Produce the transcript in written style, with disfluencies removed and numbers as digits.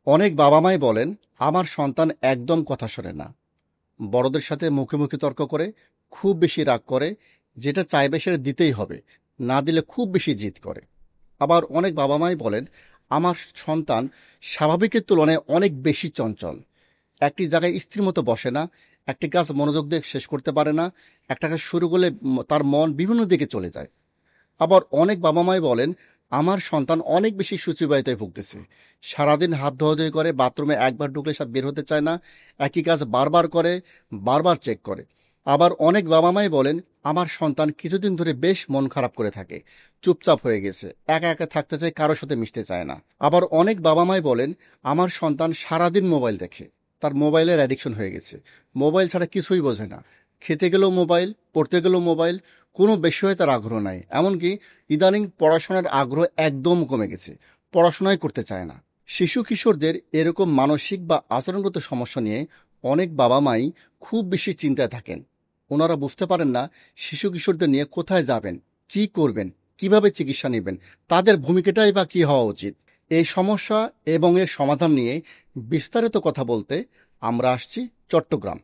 অনেক বাবা-মাই বলেন, আমার সন্তান একদম কথা শোনে না। বড়দের সাথে মুখে মুখে তর্ক করে, খুব বেশি রাগ করে, যেটা চাইবে সেটা দিতেই হবে, না দিলে খুব বেশি জিদ করে। আবার অনেক বাবা-মাই বলেন, আমার সন্তান স্বাভাবিকের তুলনায় অনেক বেশি চঞ্চল। একটি জায়গায় স্থির মতো বসে না, একটি কাজ মনোযোগ দিয়ে শেষ করতে পারে না, একটা কাজ শুরু করলে তার মন বিভিন্ন দিকে চলে যায়। আবার অনেক বাবা-মাই বলেন, আমার সন্তান অনেক বেশি সূচিবায়ুতায় ভুগতেছে। সারাদিন হাত ধোয়াধুয়ি করে, বাথরুমে একবার ঢুকলে সব বের হতে চায় না, একই কাজ বারবার করে, বারবার চেক করে। আবার অনেক বাবা-মাই বলেন, আমার সন্তান কিছুদিন ধরে বেশ মন খারাপ করে থাকে, চুপচাপ হয়ে গেছে, একা একা থাকতে চায়, কারোর সাথে মিশতে চায় না। আবার অনেক বাবা-মাই বলেন, আমার সন্তান সারাদিন মোবাইল দেখে, তার মোবাইলের অ্যাডিকশন হয়ে গেছে, মোবাইল ছাড়া কিছুই বোঝে না, খেতে গেলেও মোবাইল, পড়তে গেলেও মোবাইল, কোনো বিষয়ে তার আগ্রহ নাই। এমনকি ইদানিং পড়াশোনার আগ্রহ একদম কমে গেছে, পড়াশোনাই করতে চায় না। শিশু কিশোরদের এরকম মানসিক বা আচরণগত সমস্যা নিয়ে অনেক বাবা মাই খুব বেশি চিন্তায় থাকেন। ওনারা বুঝতে পারেন না শিশু কিশোরদের নিয়ে কোথায় যাবেন, কি করবেন, কিভাবে চিকিৎসা নেবেন, তাদের ভূমিকাটাই বা কি হওয়া উচিত। এই সমস্যা এবং এর সমাধান নিয়ে বিস্তারিত কথা বলতে আমরা আসছি চট্টগ্রাম।